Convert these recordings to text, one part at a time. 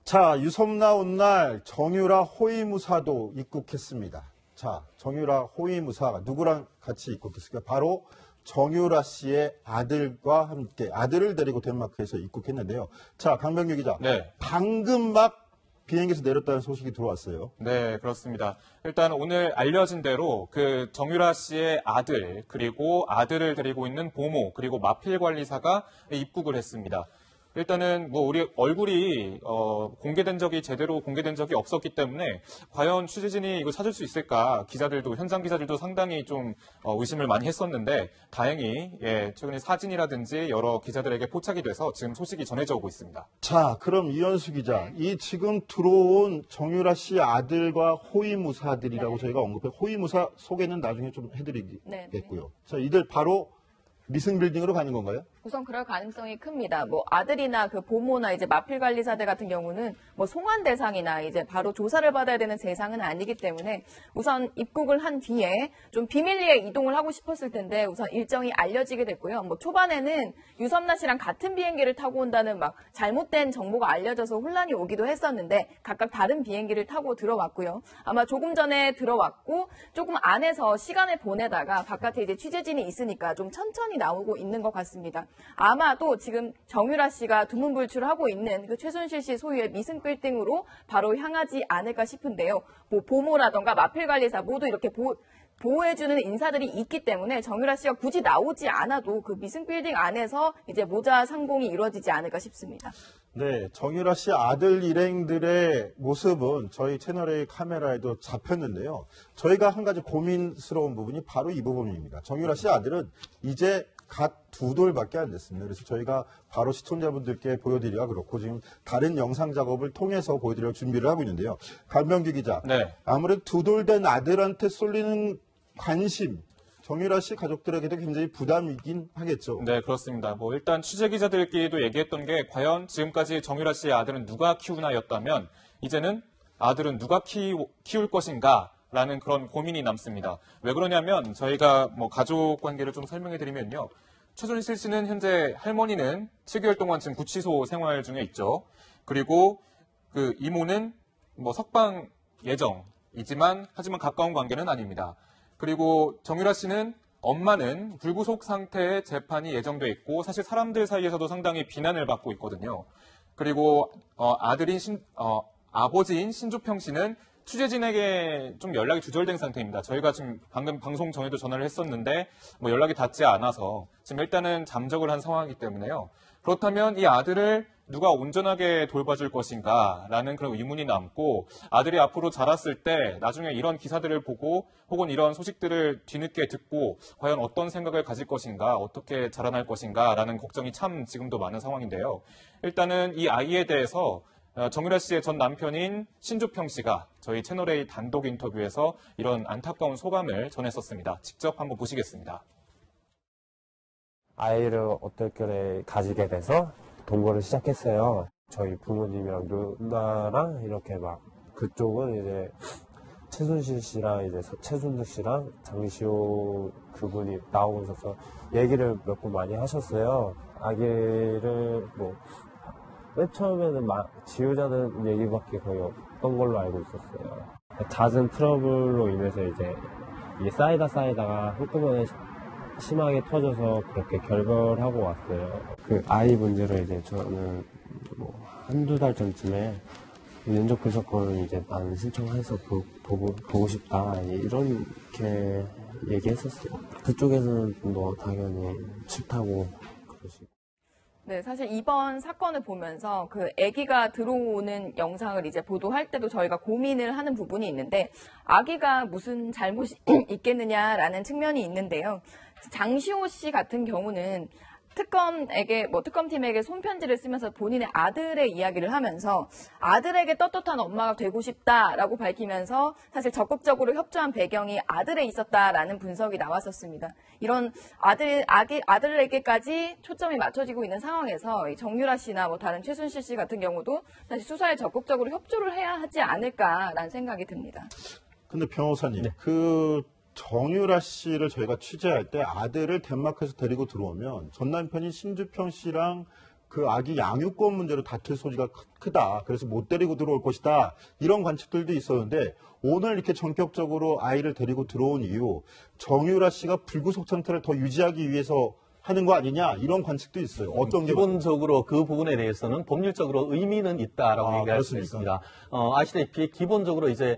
자, 유섬 나온 날 정유라 호위무사도 입국했습니다. 자, 정유라 호위무사가 누구랑 같이 입국했을까요? 바로 정유라 씨의 아들과 함께 아들을 데리고 덴마크에서 입국했는데요. 자, 강병규 기자. 네. 방금 막 비행기에서 내렸다는 소식이 들어왔어요. 네, 그렇습니다. 일단 오늘 알려진 대로 그 정유라 씨의 아들, 그리고 아들을 데리고 있는 보모, 그리고 마필 관리사가 입국을 했습니다. 일단은 뭐 우리 얼굴이 제대로 공개된 적이 없었기 때문에 과연 취재진이 이거 찾을 수 있을까? 현장 기자들도 상당히 좀 의심을 많이 했었는데 다행히 최근에 사진이라든지 여러 기자들에게 포착이 돼서 지금 소식이 전해져 오고 있습니다. 자, 그럼 이현수 기자, 이 지금 들어온 정유라 씨 아들과 호위무사들이라고 저희가 언급해 호위무사 소개는 나중에 좀 해드리겠고요. 자, 이들 바로 미승 빌딩으로 가는 건가요? 우선 그럴 가능성이 큽니다. 뭐 아들이나 그 보모나 이제 마필 관리사들 같은 경우는 뭐 송환 대상이나 이제 바로 조사를 받아야 되는 대상은 아니기 때문에 우선 입국을 한 뒤에 좀 비밀리에 이동을 하고 싶었을 텐데 우선 일정이 알려지게 됐고요. 뭐 초반에는 유섬나 씨랑 같은 비행기를 타고 온다는 막 잘못된 정보가 알려져서 혼란이 오기도 했었는데 각각 다른 비행기를 타고 들어왔고요. 아마 조금 전에 들어왔고 조금 안에서 시간을 보내다가 바깥에 이제 취재진이 있으니까 좀 천천히 나오고 있는 것 같습니다. 아마도 지금 정유라 씨가 두문불출하고 있는 그 최순실 씨 소유의 미승 빌딩으로 바로 향하지 않을까 싶은데요. 뭐 보모라던가 마필관리사 모두 이렇게 보호해주는 인사들이 있기 때문에 정유라 씨가 굳이 나오지 않아도 그 미승 빌딩 안에서 이제 모자 상봉이 이루어지지 않을까 싶습니다. 네, 정유라 씨 아들 일행들의 모습은 저희 채널의 카메라에도 잡혔는데요. 저희가 한 가지 고민스러운 부분이 바로 이 부분입니다. 정유라 씨 아들은 이제 갓 2돌밖에 안 됐습니다. 그래서 저희가 바로 시청자분들께 보여드리기가 그렇고 지금 다른 영상 작업을 통해서 보여드리려고 준비를 하고 있는데요. 강병규 기자, 네. 아무래도 2돌 된 아들한테 쏠리는 관심, 정유라 씨 가족들에게도 굉장히 부담이긴 하겠죠. 네, 그렇습니다. 뭐 일단 취재 기자들끼리도 얘기했던 게 과연 지금까지 정유라 씨의 아들은 누가 키우나였다면 이제는 아들은 누가 키울 것인가? 라는 그런 고민이 남습니다. 왜 그러냐면 저희가 뭐 가족 관계를 좀 설명해 드리면요. 최순실 씨는 현재 할머니는 7개월 동안 지금 구치소 생활 중에 있죠. 그리고 그 이모는 뭐 석방 예정이지만 하지만 가까운 관계는 아닙니다. 그리고 정유라 씨는 엄마는 불구속 상태의 재판이 예정돼 있고 사실 사람들 사이에서도 상당히 비난을 받고 있거든요. 그리고 아버지인 신주평 씨는 취재진에게 좀 연락이 두절된 상태입니다. 저희가 지금 방금 방송 전에도 전화를 했었는데 뭐 연락이 닿지 않아서 지금 일단은 잠적을 한 상황이기 때문에요. 그렇다면 이 아들을 누가 온전하게 돌봐줄 것인가 라는 그런 의문이 남고 아들이 앞으로 자랐을 때 나중에 이런 기사들을 보고 혹은 이런 소식들을 뒤늦게 듣고 과연 어떤 생각을 가질 것인가 어떻게 자라날 것인가 라는 걱정이 참 지금도 많은 상황인데요. 일단은 이 아이에 대해서 정유라 씨의 전 남편인 신주평 씨가 저희 채널A 단독 인터뷰에서 이런 안타까운 소감을 전했었습니다. 직접 한번 보시겠습니다. 아이를 어떻게 가지게 돼서 동거를 시작했어요. 저희 부모님이랑 누나랑 이렇게 막 그쪽은 이제 최순실 씨랑 이제 최순득 씨랑 장시호 그분이 나오고 있어서 얘기를 몇 번 많이 하셨어요. 아기를 맨 처음에는 지우자는 얘기밖에 거의 없던 걸로 알고 있었어요. 잦은 트러블로 인해서 이제 이게 쌓이다가 한꺼번에 심하게 터져서 그렇게 결별하고 왔어요. 그 아이 문제로 이제 저는 한두 달 전쯤에 면접 교섭권을 이제 나는 신청해서 보고 싶다 이렇게 얘기했었어요. 그쪽에서는 당연히 싫다고 그러시고. 네, 사실 이번 사건을 보면서 그 아기가 들어오는 영상을 이제 보도할 때도 저희가 고민을 하는 부분이 있는데 아기가 무슨 잘못이 있겠느냐라는 측면이 있는데요. 장시호 씨 같은 경우는 특검팀에게 손편지를 쓰면서 본인의 아들의 이야기를 하면서 아들에게 떳떳한 엄마가 되고 싶다라고 밝히면서 사실 적극적으로 협조한 배경이 아들에 있었다라는 분석이 나왔었습니다. 이런 아들에게까지 초점이 맞춰지고 있는 상황에서 정유라 씨나 다른 최순실 씨 같은 경우도 사실 수사에 적극적으로 협조를 해야 하지 않을까라는 생각이 듭니다. 근데 변호사님, 네. 정유라 씨를 저희가 취재할 때 아들을 덴마크에서 데리고 들어오면 전 남편인 신주평 씨랑 그 아기 양육권 문제로 다툴 소지가 크다. 그래서 못 데리고 들어올 것이다. 이런 관측들도 있었는데 오늘 이렇게 전격적으로 아이를 데리고 들어온 이유 정유라 씨가 불구속 상태를 더 유지하기 위해서 하는 거 아니냐 이런 관측도 있어요. 어떤 게 기본적으로 그 부분에 대해서는 법률적으로 의미는 있다라고 얘기할 수 있습니다. 아시다시피 기본적으로 이제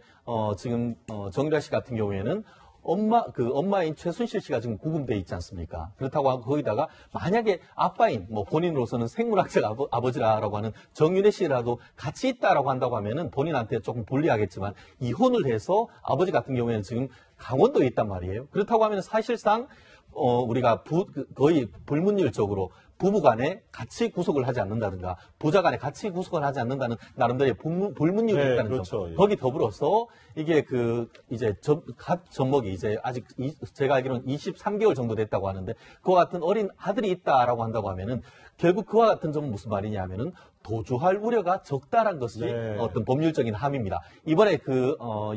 지금 정유라 씨 같은 경우에는 엄마인 최순실 씨가 지금 구금돼 있지 않습니까? 그렇다고 하고 거기다가 만약에 아빠인 본인으로서는 생물학적 아버지라고 하는 정윤혜 씨라도 같이 있다라고 한다고 하면은 본인한테 조금 불리하겠지만 이혼을 해서 아버지 같은 경우에는 지금 강원도에 있단 말이에요. 그렇다고 하면 사실상 우리가 거의 불문율적으로 부부간에 같이 구속을 하지 않는다든가 부자간에 같이 구속을 하지 않는다는 나름대로의 불문율이 네, 있다는 그렇죠. 점. 예. 거기 더불어서 이게 이제 갓 젖먹이 이제 아직 제가 알기로는 23개월 정도 됐다고 하는데 그와 같은 어린 아들이 있다라고 한다고 하면은 결국 그와 같은 점은 무슨 말이냐 하면은 도주할 우려가 적다란 것이 네. 어떤 법률적인 함의입니다. 이번에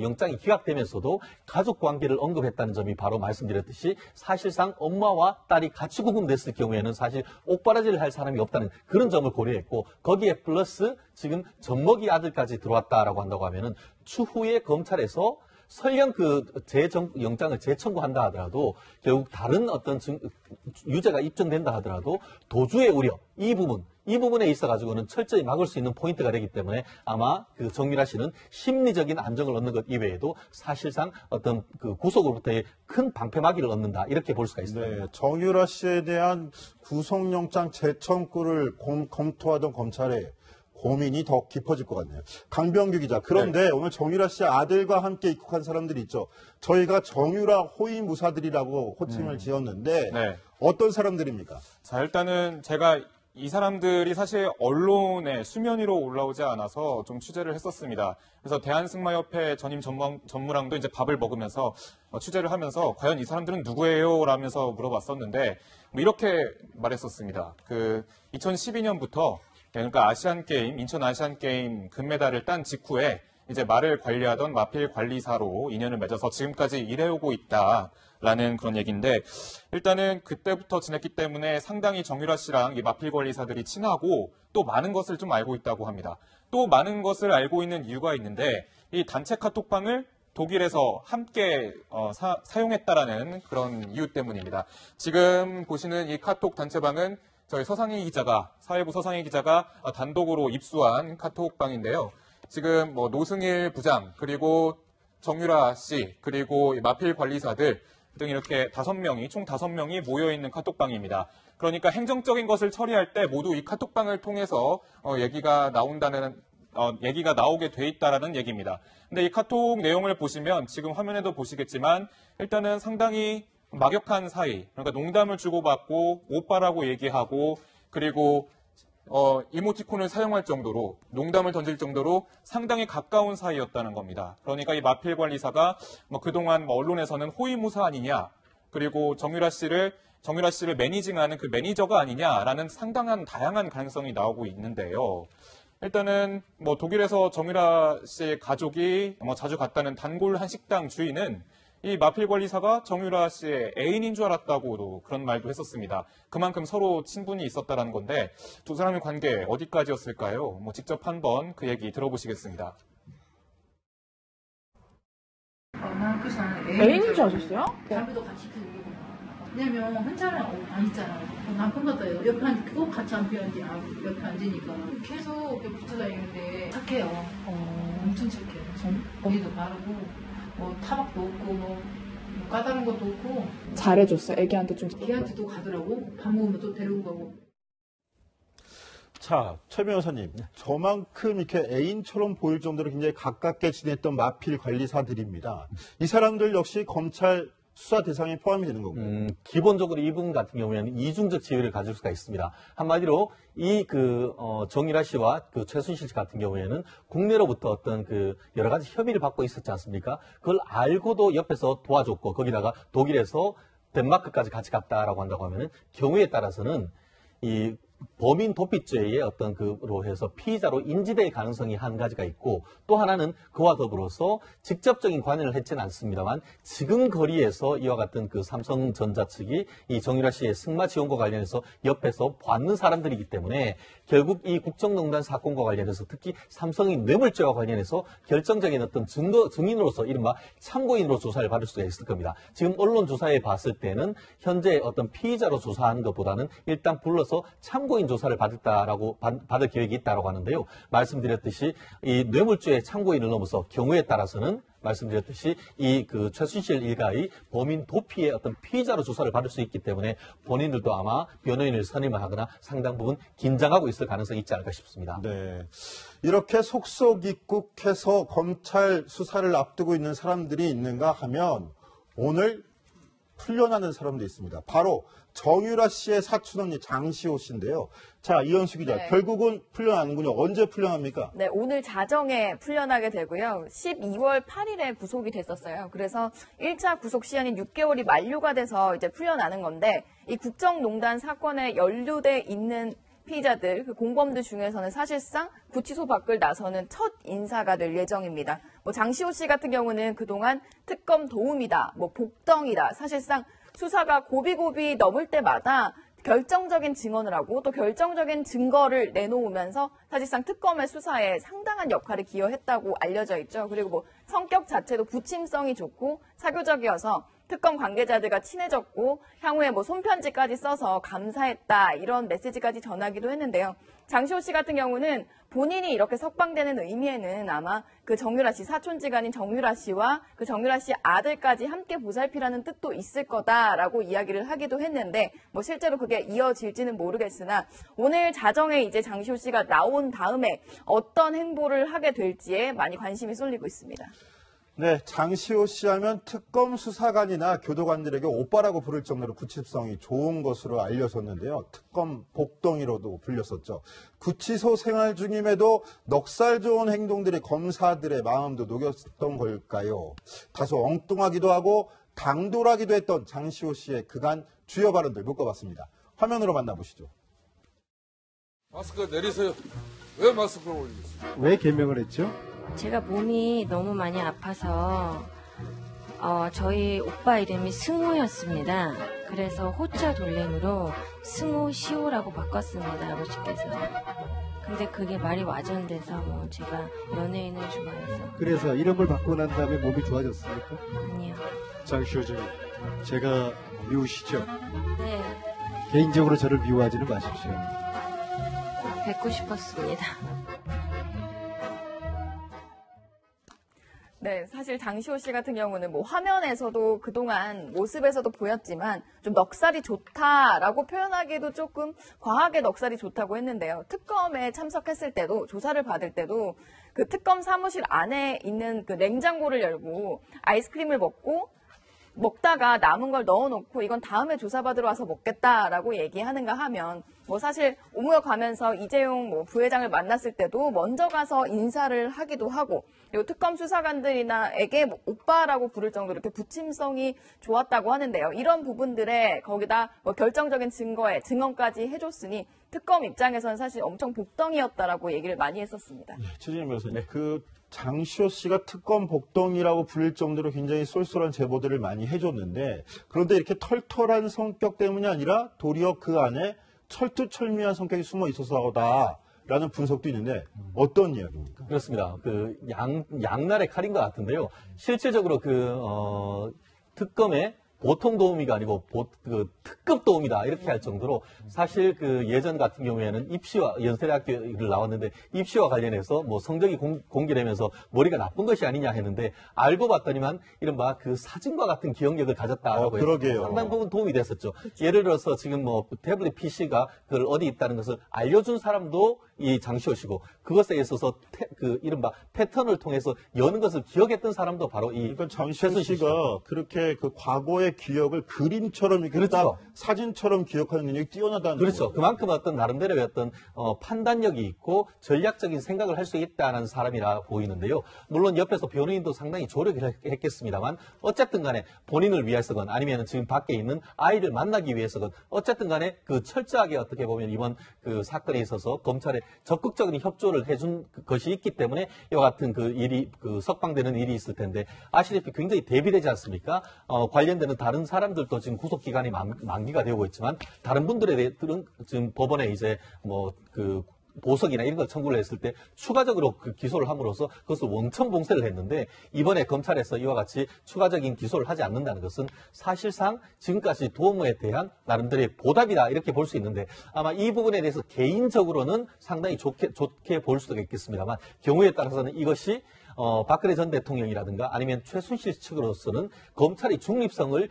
영장이 기각되면서도 가족 관계를 언급했다는 점이 바로 말씀드렸듯이 사실상 엄마와 딸이 같이 구금됐을 경우에는 사실 옥바라지를 할 사람이 없다는 그런 점을 고려했고 거기에 플러스 지금 젖먹이 아들까지 들어왔다라고 한다고 하면은 추후에 검찰에서 설령 영장을 재청구한다 하더라도 결국 다른 어떤 유죄가 입증된다 하더라도 도주의 우려 이 부분에 있어가지고는 철저히 막을 수 있는 포인트가 되기 때문에 아마 정유라 씨는 심리적인 안정을 얻는 것 이외에도 사실상 어떤 구속으로부터의 큰 방패막이를 얻는다 이렇게 볼 수가 있습니다. 네, 정유라 씨에 대한 구속영장 재청구를 검토하던 검찰의 고민이 더 깊어질 것 같네요. 강병규 기자. 그런데 오늘 정유라 씨 아들과 함께 입국한 사람들이 있죠. 저희가 정유라 호위무사들이라고 호칭을 지었는데 네. 어떤 사람들입니까? 자, 일단은 제가 이 사람들이 사실 언론에 수면 위로 올라오지 않아서 좀 취재를 했었습니다. 그래서 대한승마협회 전임 전무랑도 이제 밥을 먹으면서 취재를 하면서 과연 이 사람들은 누구예요? 라면서 물어봤었는데 이렇게 말했었습니다. 2012년부터 그러니까 인천 아시안게임 금메달을 딴 직후에 이제 말을 관리하던 마필 관리사로 인연을 맺어서 지금까지 일해오고 있다라는 그런 얘기인데 일단은 그때부터 지냈기 때문에 상당히 정유라 씨랑 이 마필 관리사들이 친하고 또 많은 것을 좀 알고 있다고 합니다. 또 많은 것을 알고 있는 이유가 있는데 이 단체 카톡방을 독일에서 함께 사용했다라는 그런 이유 때문입니다. 지금 보시는 이 카톡 단체방은 저희 사회부 서상희 기자가 단독으로 입수한 카톡방인데요. 지금 노승일 부장, 그리고 정유라 씨, 그리고 마필 관리사들 등 이렇게 총 5명이 모여있는 카톡방입니다. 그러니까 행정적인 것을 처리할 때 모두 이 카톡방을 통해서 얘기가 나오게 돼 있다라는 얘기입니다. 근데 이 카톡 내용을 보시면 지금 화면에도 보시겠지만 일단은 상당히 막역한 사이, 그러니까 농담을 주고받고 오빠라고 얘기하고 그리고 이모티콘을 사용할 정도로 농담을 던질 정도로 상당히 가까운 사이였다는 겁니다. 그러니까 이 마필 관리사가 그동안 언론에서는 호위무사 아니냐, 그리고 정유라 씨를 매니징하는 그 매니저가 아니냐라는 상당한 다양한 가능성이 나오고 있는데요. 일단은 독일에서 정유라 씨의 가족이 자주 갔다는 단골 한식당 주인은 이 마필 관리사가 정유라 씨의 애인인 줄 알았다고도 그런 말도 했었습니다. 그만큼 서로 친분이 있었다는 건데 두 사람의 관계 어디까지였을까요? 직접 한번 그 얘기 들어보시겠습니다. 난 그 사람 애인인 줄 아셨어요? 담배도 같이 피우고. 왜냐면 혼자는 안 있잖아요. 남편 같아요. 옆에 꼭 같이 안 피웠지. 옆에 앉으니까. 계속 이렇게 붙어 다니는데 착해요. 엄청 착해요. 머리도 바르고. 타박도 없고, 까다로운 것도 없고. 잘해줬어. 애기한테 좀. 걔한테도 가더라고. 밥 먹으면 또 데리고 가고. 자, 최 변호사님. 저만큼 이렇게 애인처럼 보일 정도로 굉장히 가깝게 지냈던 마필 관리사들입니다. 이 사람들 역시 검찰 수사 대상에 포함이 되는 건가요? 기본적으로 이 부분 같은 경우에는 이중적 지위를 가질 수가 있습니다. 한마디로 정유라 씨와 최순실 씨 같은 경우에는 국내로부터 어떤 여러 가지 혐의를 받고 있었지 않습니까? 그걸 알고도 옆에서 도와줬고 거기다가 독일에서 덴마크까지 같이 갔다라고 한다고 하면은 경우에 따라서는 이 범인 도피죄의 어떤 그로 해서 피의자로 인지될 가능성이 한 가지가 있고, 또 하나는 그와 더불어서 직접적인 관여를 했지는 않습니다만 지금 거리에서 이와 같은 그 삼성전자 측이 이 정유라 씨의 승마 지원과 관련해서 옆에서 봤는 사람들이기 때문에 결국 이 국정농단 사건과 관련해서 특히 삼성의 뇌물죄와 관련해서 결정적인 어떤 증인으로서 이른바 참고인으로 조사를 받을 수가 있을 겁니다. 지금 언론 조사에 봤을 때는 현재 어떤 피의자로 조사하는 것보다는 일단 불러서 참고인 조사를 받을 계획이 있다고 하는데요. 말씀드렸듯이 이 뇌물죄의 참고인을 넘어서 경우에 따라서는 말씀드렸듯이 이 그 최순실 일가의 범인 도피의 어떤 피의자로 조사를 받을 수 있기 때문에 본인들도 아마 변호인을 선임을 하거나 상당 부분 긴장하고 있을 가능성이 있지 않을까 싶습니다. 네. 이렇게 속속입국해서 검찰 수사를 앞두고 있는 사람들이 있는가 하면 오늘 풀려나는 사람도 있습니다. 바로 정유라 씨의 사촌 언니 장시호 씨인데요. 자, 이현수 기자, 네. 결국은 풀려나는군요. 언제 풀려납니까? 네, 오늘 자정에 풀려나게 되고요. 12월 8일에 구속이 됐었어요. 그래서 1차 구속 시한인 6개월이 만료가 돼서 이제 풀려나는 건데, 이 국정농단 사건에 연루돼 있는 피의자들, 그 공범들 중에서는 사실상 구치소 밖을 나서는 첫 인사가 될 예정입니다. 뭐 장시호 씨 같은 경우는 그동안 특검 도움이다, 뭐 복덩이다, 사실상 수사가 고비고비 넘을 때마다 결정적인 증언을 하고 또 결정적인 증거를 내놓으면서 사실상 특검의 수사에 상당한 역할을 기여했다고 알려져 있죠. 그리고 뭐 성격 자체도 부침성이 좋고 사교적이어서 특검 관계자들과 친해졌고 향후에 뭐 손편지까지 써서 감사했다 이런 메시지까지 전하기도 했는데요. 장시호 씨 같은 경우는 본인이 이렇게 석방되는 의미에는 아마 그 정유라 씨 사촌지간인 정유라 씨와 그 정유라 씨 아들까지 함께 보살피라는 뜻도 있을 거다라고 이야기를 하기도 했는데 뭐 실제로 그게 이어질지는 모르겠으나 오늘 자정에 이제 장시호 씨가 나온 다음에 어떤 행보를 하게 될지에 많이 관심이 쏠리고 있습니다. 네, 장시호 씨 하면 특검 수사관이나 교도관들에게 오빠라고 부를 정도로 구치성이 좋은 것으로 알려졌는데요. 특검 복덩이로도 불렸었죠. 구치소 생활 중임에도 넉살 좋은 행동들이 검사들의 마음도 녹였던 걸까요? 다소 엉뚱하기도 하고 당돌하기도 했던 장시호 씨의 그간 주요 발언들 묶어봤습니다. 화면으로 만나보시죠. 마스크 내리세요. 왜 마스크를 올리겠어요? 왜 개명을 했죠? 제가 몸이 너무 많이 아파서 저희 오빠 이름이 승우였습니다. 그래서 호자 돌림으로 승우시호라고 바꿨습니다. 아버지께서. 근데 그게 말이 와전돼서 뭐 제가 연예인을 좋아해서. 그래서 이름을 바꾸고 난 다음에 몸이 좋아졌습니까? 아니요. 장시호님, 제가 미우시죠? 네, 개인적으로 저를 미워하지는 마십시오. 뵙고 싶었습니다. 네, 사실 장시호 씨 같은 경우는 뭐 화면에서도 그동안 모습에서도 보였지만 좀 넉살이 좋다라고 표현하기도 조금 과하게 넉살이 좋다고 했는데요. 특검에 참석했을 때도 조사를 받을 때도 그 특검 사무실 안에 있는 그 냉장고를 열고 아이스크림을 먹다가 남은 걸 넣어놓고 이건 다음에 조사받으러 와서 먹겠다라고 얘기하는가 하면 뭐 사실 오무역 가면서 이재용 뭐 부회장을 만났을 때도 먼저 가서 인사를 하기도 하고 그리고 특검 수사관들이나에게 뭐 오빠라고 부를 정도로 이렇게 부침성이 좋았다고 하는데요. 이런 부분들에 거기다 뭐 결정적인 증언까지 해줬으니 특검 입장에서는 사실 엄청 복덩이였다라고 얘기를 많이 했었습니다. 최진영 변호사님, 그 장시호 씨가 특검 복덩이라고 불릴 정도로 굉장히 쏠쏠한 제보들을 많이 해줬는데 그런데 이렇게 털털한 성격 때문이 아니라 도리어 그 안에 철두철미한 성격이 숨어 있어서다라는 분석도 있는데 어떤 이야기입니까? 그렇습니다. 그 양날의 칼인 것 같은데요. 실질적으로 특검에 보통 도우미가 아니고 특급 도우미다 이렇게 할 정도로 사실 그 예전 같은 경우에는 연세대학교를 나왔는데 입시와 관련해서 뭐 성적이 공개되면서 머리가 나쁜 것이 아니냐 했는데 알고 봤더니만 이른바 그 사진과 같은 기억력을 가졌다라고 해서 그러게요. 상당 부분 도움이 됐었죠. 예를 들어서 지금 뭐 태블릿 PC가 그걸 어디 있다는 것을 알려준 사람도 이 장시호 씨고 그것에 있어서 이른바 패턴을 통해서 여는 것을 기억했던 사람도 바로 이 그러니까 장시호 씨가 그렇게 그 과거의 그때의 기억을 그림처럼 이렇게 그렇죠. 딱 사진처럼 기억하는 능력이 뛰어나다는 그렇죠. 거예요. 그만큼 어떤 나름대로의 어떤 판단력이 있고 전략적인 생각을 할 수 있다는 사람이라 보이는데요. 물론 옆에서 변호인도 상당히 조력을 했겠습니다만 어쨌든 간에 본인을 위해서건 아니면 지금 밖에 있는 아이를 만나기 위해서건 어쨌든 간에 그 철저하게 어떻게 보면 이번 그 사건에 있어서 검찰에 적극적인 협조를 해준 것이 있기 때문에 이와 같은 그 일이 그 석방되는 일이 있을 텐데 아시다시피 굉장히 대비되지 않습니까? 관련되는 다른 사람들도 지금 구속 기간이 만기가 되고 있지만 다른 분들에 대한 지금 법원에 이제 뭐 그 보석이나 이런 걸 청구를 했을 때 추가적으로 그 기소를 함으로써 그것을 원천 봉쇄를 했는데 이번에 검찰에서 이와 같이 추가적인 기소를 하지 않는다는 것은 사실상 지금까지 도모에 대한 나름대로의 보답이다 이렇게 볼 수 있는데 아마 이 부분에 대해서 개인적으로는 상당히 좋게 볼 수도 있겠습니다만 경우에 따라서는 이것이 박근혜 전 대통령이라든가 아니면 최순실 측으로서는 검찰의 중립성을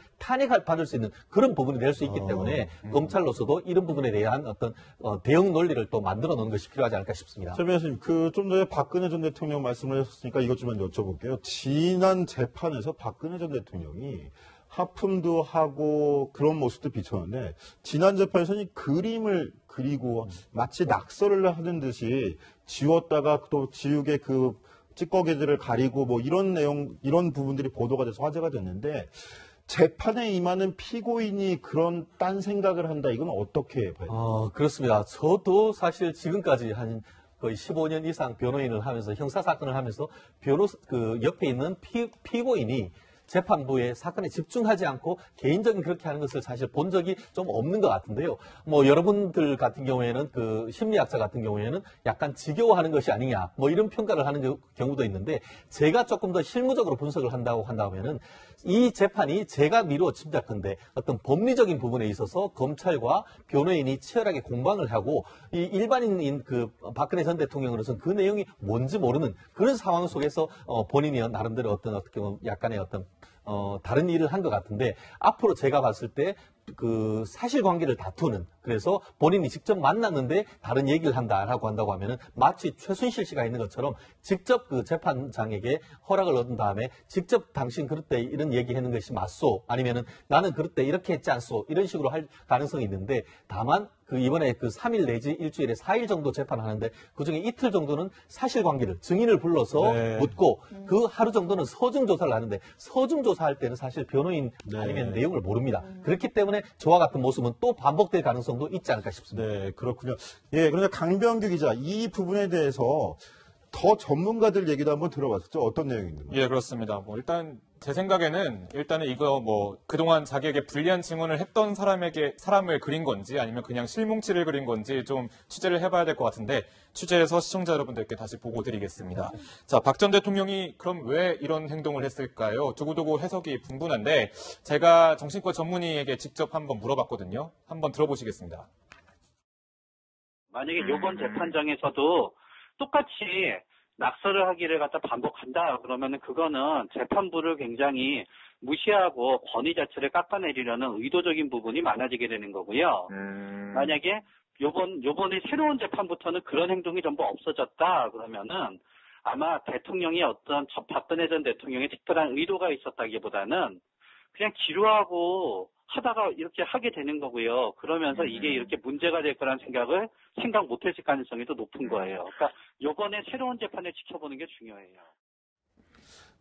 받을 수 있는 그런 부분이 될 수 있기 때문에 검찰로서도 이런 부분에 대한 어떤 대응 논리를 또 만들어 놓는 것이 필요하지 않을까 싶습니다. 저 변호사님, 좀 전에 박근혜 전 대통령 말씀을 하셨으니까 이것 좀 여쭤볼게요. 지난 재판에서 박근혜 전 대통령이 하품도 하고 그런 모습도 비쳤는데 지난 재판에서는 이 그림을 그리고 마치 낙서를 하는 듯이 지웠다가 또 지우개 그 찌꺼기들을 가리고 뭐 이런 내용, 이런 부분들이 보도가 돼서 화제가 됐는데 재판에 임하는 피고인이 그런 딴 생각을 한다. 이건 어떻게 봐요? 그렇습니다. 저도 사실 지금까지 한 거의 15년 이상 변호인을 하면서 형사사건을 하면서 그 옆에 있는 피고인이 재판부의 사건에 집중하지 않고 개인적인 그렇게 하는 것을 사실 본 적이 좀 없는 것 같은데요. 뭐 여러분들 같은 경우에는 그 심리학자 같은 경우에는 약간 지겨워하는 것이 아니냐 뭐 이런 평가를 하는 경우도 있는데 제가 조금 더 실무적으로 분석을 한다면은 이 재판이 제가 미루어 짐작컨대 어떤 법리적인 부분에 있어서 검찰과 변호인이 치열하게 공방을 하고 이 일반인인 그 박근혜 전 대통령으로서는 그 내용이 뭔지 모르는 그런 상황 속에서 본인이 나름대로 어떻게 보면 약간의 어떤 다른 일을 한 것 같은데 앞으로 제가 봤을 때 그 사실관계를 다투는 그래서 본인이 직접 만났는데 다른 얘기를 한다고 하면은 마치 최순실 씨가 있는 것처럼 직접 그 재판장에게 허락을 얻은 다음에 직접 당신 그럴 때 이런 얘기하는 것이 맞소 아니면은 나는 그럴 때 이렇게 했지 않소 이런 식으로 할 가능성이 있는데 다만 그 이번에 그 3일 내지 일주일에 4일 정도 재판하는데 그중에 이틀 정도는 사실관계를 증인을 불러서 묻고 그 하루 정도는 서중조사를 하는데 서중조사할 때는 사실 변호인 아니면 내용을 모릅니다. 그렇기 때문에 저와 같은 모습은 또 반복될 가능성도 있지 않을까 싶습니다. 네, 그렇군요. 예, 그러니까 강병규 기자 이 부분에 대해서 더 전문가들 얘기도 한번 들어봤었죠. 어떤 내용인가요? 예, 그렇습니다. 뭐 일단 제 생각에는 일단은 이거 뭐 그동안 자기에게 불리한 증언을 했던 사람을 그린 건지 아니면 그냥 실뭉치를 그린 건지 좀 취재를 해봐야 될 것 같은데 취재해서 시청자 여러분들께 다시 보고 드리겠습니다. 자, 박 전 대통령이 그럼 왜 이런 행동을 했을까요? 두고두고 해석이 분분한데 제가 정신과 전문의에게 직접 한번 물어봤거든요. 한번 들어보시겠습니다. 만약에 이번 재판장에서도 똑같이 낙서를 하기를 갖다 반복한다 그러면은 그거는 재판부를 굉장히 무시하고 권위 자체를 깎아내리려는 의도적인 부분이 많아지게 되는 거고요. 만약에 요번에 새로운 재판부터는 그런 행동이 전부 없어졌다 그러면은 아마 대통령이 어떤 박근혜 전 대통령의 특별한 의도가 있었다기보다는 그냥 지루하고 하다가 이렇게 하게 되는 거고요. 그러면서 이게 이렇게 문제가 될 거라는 생각 못했을 가능성이 더 높은 거예요. 그러니까 요번에 새로운 재판을 지켜보는 게 중요해요.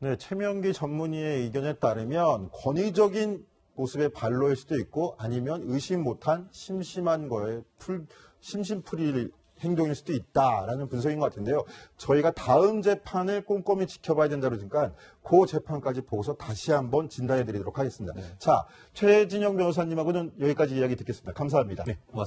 네, 최명기 전문의의 의견에 따르면 권위적인 모습의 발로일 수도 있고 아니면 의심 못한 심심한 거에 심심풀이 행동일 수도 있다라는 분석인 것 같은데요. 저희가 다음 재판을 꼼꼼히 지켜봐야 된다 그러니까 그 재판까지 보고서 다시 한번 진단해 드리도록 하겠습니다. 자, 최진영 변호사님하고는 여기까지 이야기 듣겠습니다. 감사합니다. 네, 고맙습니다.